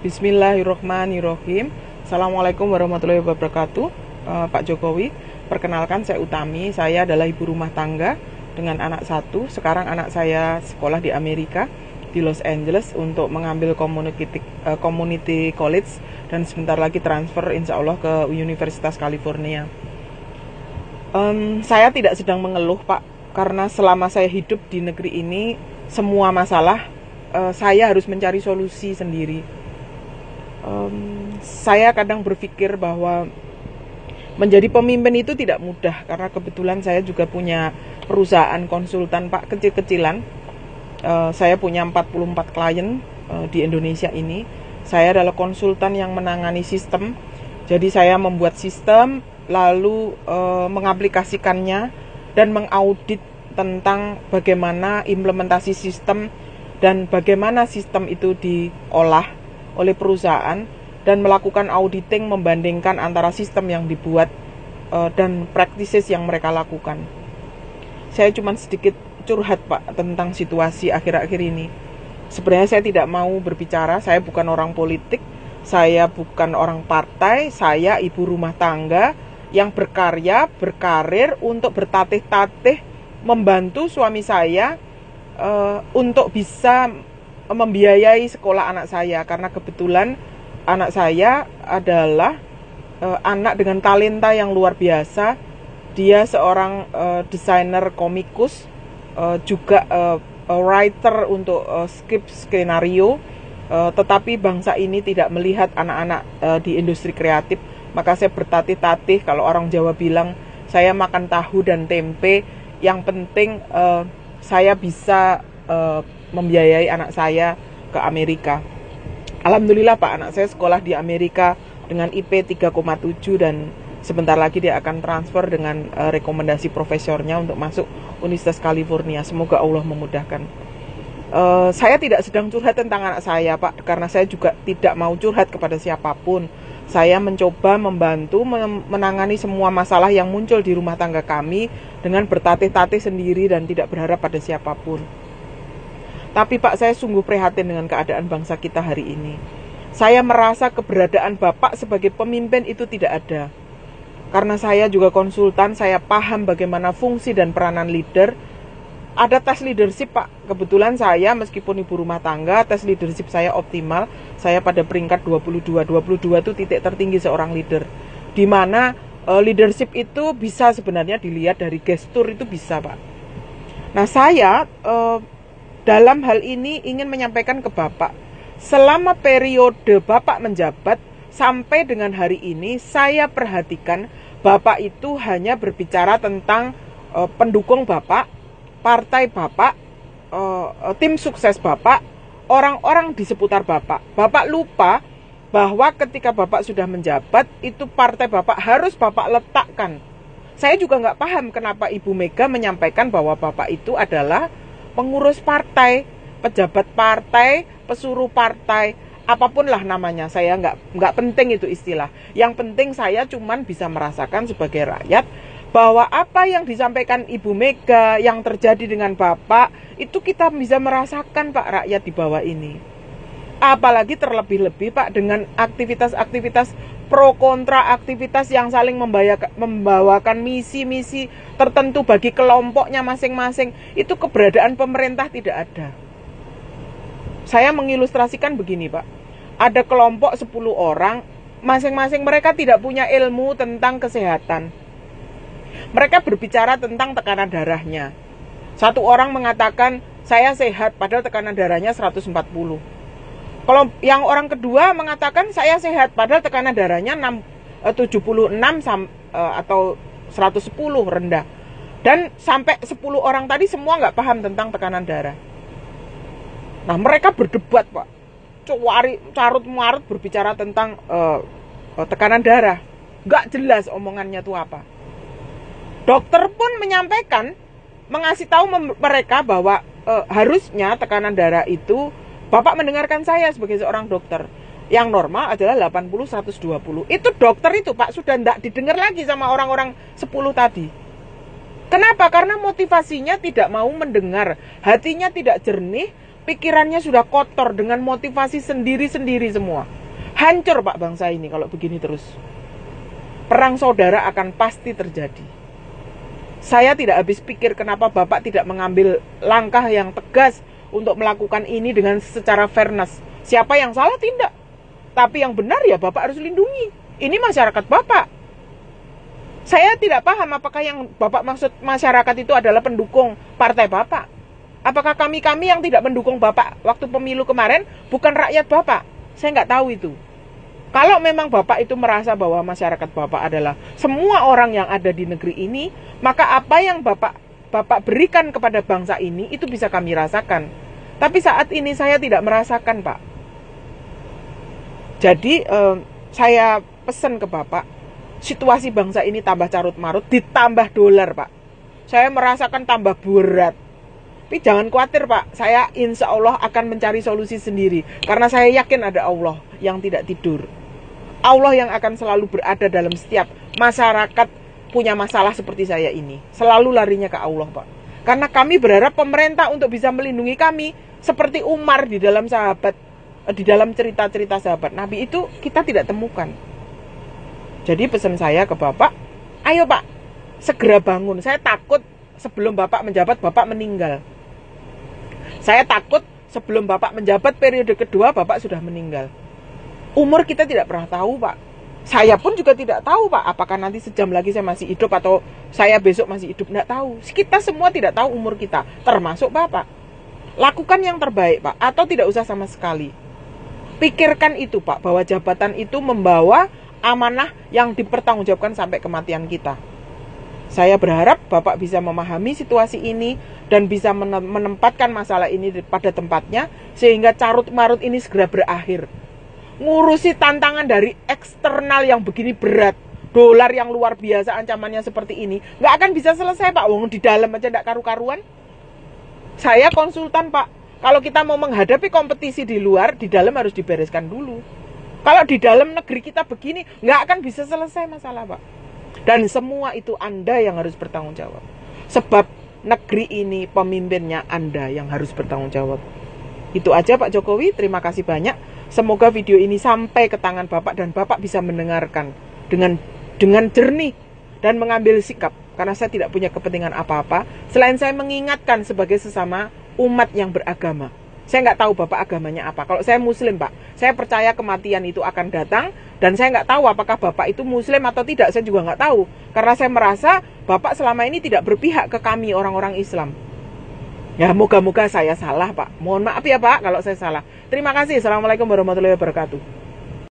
Bismillahirrohmanirrohim. Assalamualaikum warahmatullahi wabarakatuh. Pak Jokowi, perkenalkan saya Utami. Saya adalah ibu rumah tangga dengan anak satu. Sekarang anak saya sekolah di Amerika, di Los Angeles, untuk mengambil community college, dan sebentar lagi transfer insya Allah ke Universitas California. Saya tidak sedang mengeluh, Pak, karena selama saya hidup di negeri ini, semua masalah saya harus mencari solusi sendiri. Saya kadang berpikir bahwa menjadi pemimpin itu tidak mudah, karena kebetulan saya juga punya perusahaan konsultan, Pak, kecil-kecilan. Saya punya 44 klien di Indonesia ini. Saya adalah konsultan yang menangani sistem. Jadi saya membuat sistem, lalu mengaplikasikannya dan mengaudit tentang bagaimana implementasi sistem dan bagaimana sistem itu diolah oleh perusahaan, dan melakukan auditing, membandingkan antara sistem yang dibuat dan practices yang mereka lakukan. Saya cuma sedikit curhat, Pak, tentang situasi akhir-akhir ini. Sebenarnya saya tidak mau berbicara, saya bukan orang politik, saya bukan orang partai, saya ibu rumah tangga yang berkarya, berkarir untuk bertatih-tatih membantu suami saya untuk bisa membiayai sekolah anak saya, karena kebetulan anak saya adalah anak dengan talenta yang luar biasa. Dia seorang desainer komikus, juga writer untuk skrip skenario, tetapi bangsa ini tidak melihat anak-anak di industri kreatif. Maka saya bertatih-tatih, kalau orang Jawa bilang, saya makan tahu dan tempe. Yang penting saya bisa membiayai anak saya ke Amerika. Alhamdulillah, Pak, anak saya sekolah di Amerika dengan IP 3,7, dan sebentar lagi dia akan transfer dengan rekomendasi profesornya untuk masuk Universitas California. Semoga Allah memudahkan. Saya tidak sedang curhat tentang anak saya, Pak, karena saya juga tidak mau curhat kepada siapapun. Saya mencoba membantu menangani semua masalah yang muncul di rumah tangga kami dengan bertatih-tatih sendiri dan tidak berharap pada siapapun. Tapi, Pak, saya sungguh prihatin dengan keadaan bangsa kita hari ini. Saya merasa keberadaan Bapak sebagai pemimpin itu tidak ada. Karena saya juga konsultan, saya paham bagaimana fungsi dan peranan leader. Ada tes leadership, Pak. Kebetulan saya, meskipun ibu rumah tangga, tes leadership saya optimal. Saya pada peringkat 22. 22 itu titik tertinggi seorang leader. Di mana leadership itu bisa sebenarnya dilihat dari gestur, itu bisa, Pak. Nah, saya dalam hal ini ingin menyampaikan ke Bapak, selama periode Bapak menjabat sampai dengan hari ini, saya perhatikan Bapak itu hanya berbicara tentang pendukung Bapak, partai Bapak, tim sukses Bapak, orang-orang di seputar Bapak. Bapak lupa bahwa ketika Bapak sudah menjabat, itu partai Bapak harus Bapak letakkan. Saya juga nggak paham kenapa Ibu Mega menyampaikan bahwa Bapak itu adalah pengurus partai, pejabat partai, pesuruh partai, apapun lah namanya. Saya nggak penting itu istilah. Yang penting saya cuman bisa merasakan sebagai rakyat bahwa apa yang disampaikan Ibu Mega, yang terjadi dengan Bapak, itu kita bisa merasakan, Pak, rakyat di bawah ini. Apalagi terlebih-lebih, Pak, dengan aktivitas-aktivitas pro kontra, aktivitas yang saling membawakan misi-misi tertentu bagi kelompoknya masing-masing. Itu keberadaan pemerintah tidak ada. Saya mengilustrasikan begini, Pak. Ada kelompok 10 orang, masing-masing mereka tidak punya ilmu tentang kesehatan. Mereka berbicara tentang tekanan darahnya. Satu orang mengatakan, saya sehat, padahal tekanan darahnya 140. Kalau yang orang kedua mengatakan, saya sehat, padahal tekanan darahnya 76 atau 110 rendah. Dan sampai 10 orang tadi semua nggak paham tentang tekanan darah. Nah, mereka berdebat, Pak. Carut-marut berbicara tentang tekanan darah. Nggak jelas omongannya itu apa. Dokter pun menyampaikan, mengasih tahu mereka bahwa harusnya tekanan darah itu, Bapak mendengarkan saya sebagai seorang dokter, yang normal adalah 80-120. Itu dokter itu, Pak, sudah tidak didengar lagi sama orang-orang 10 tadi. Kenapa? Karena motivasinya tidak mau mendengar, hatinya tidak jernih, Pikirannya sudah kotor dengan motivasi sendiri-sendiri semua. Hancur Pak bangsa ini kalau begini terus. Perang saudara akan pasti terjadi. Saya tidak habis pikir kenapa Bapak tidak mengambil langkah yang tegas untuk melakukan ini dengan secara fairness. Siapa yang salah tidak. Tapi yang benar ya Bapak harus lindungi. Ini masyarakat Bapak. Saya tidak paham apakah yang Bapak maksud masyarakat itu adalah pendukung partai Bapak. Apakah kami-kami yang tidak mendukung Bapak waktu pemilu kemarin bukan rakyat Bapak? Saya nggak tahu itu. Kalau memang Bapak itu merasa bahwa masyarakat Bapak adalah semua orang yang ada di negeri ini, maka apa yang Bapak berikan kepada bangsa ini itu bisa kami rasakan. Tapi saat ini saya tidak merasakan Pak. Jadi saya pesan ke Bapak, situasi bangsa ini tambah carut-marut, ditambah dolar Pak. Saya merasakan tambah berat. Tapi jangan khawatir Pak, saya insya Allah akan mencari solusi sendiri. Karena saya yakin ada Allah yang tidak tidur. Allah yang akan selalu berada dalam setiap masyarakat punya masalah seperti saya ini. Selalu larinya ke Allah Pak. Karena kami berharap pemerintah untuk bisa melindungi kami. Seperti Umar di dalam cerita-cerita sahabat Nabi itu kita tidak temukan. Jadi pesan saya ke Bapak, ayo Pak, segera bangun. Saya takut sebelum Bapak menjabat, Bapak meninggal. Saya takut sebelum Bapak menjabat periode kedua, Bapak sudah meninggal. Umur kita tidak pernah tahu Pak. Saya pun juga tidak tahu Pak, apakah nanti sejam lagi saya masih hidup atau saya besok masih hidup, tidak tahu. Kita semua tidak tahu umur kita, termasuk Bapak. Lakukan yang terbaik Pak, atau tidak usah sama sekali. Pikirkan itu Pak, bahwa jabatan itu membawa amanah yang dipertanggungjawabkan sampai kematian kita. Saya berharap Bapak bisa memahami situasi ini dan bisa menempatkan masalah ini pada tempatnya sehingga carut-marut ini segera berakhir. Ngurusi tantangan dari eksternal yang begini berat, dolar yang luar biasa ancamannya seperti ini, nggak akan bisa selesai Pak. Wong di dalam aja nggak karu-karuan. Saya konsultan Pak. Kalau kita mau menghadapi kompetisi di luar, di dalam harus dibereskan dulu. Kalau di dalam negeri kita begini, nggak akan bisa selesai masalah Pak. Dan semua itu Anda yang harus bertanggung jawab. Sebab negeri ini pemimpinnya Anda yang harus bertanggung jawab. Itu aja Pak Jokowi, terima kasih banyak. Semoga video ini sampai ke tangan Bapak dan Bapak bisa mendengarkan dengan jernih dan mengambil sikap. Karena saya tidak punya kepentingan apa-apa selain saya mengingatkan sebagai sesama umat yang beragama. Saya nggak tahu Bapak agamanya apa. Kalau saya Muslim Pak, saya percaya kematian itu akan datang. Dan saya nggak tahu apakah Bapak itu Muslim atau tidak. Saya juga nggak tahu. Karena saya merasa Bapak selama ini tidak berpihak ke kami orang-orang Islam. Ya moga-moga saya salah Pak. Mohon maaf ya Pak kalau saya salah. Terima kasih. Assalamualaikum warahmatullahi wabarakatuh.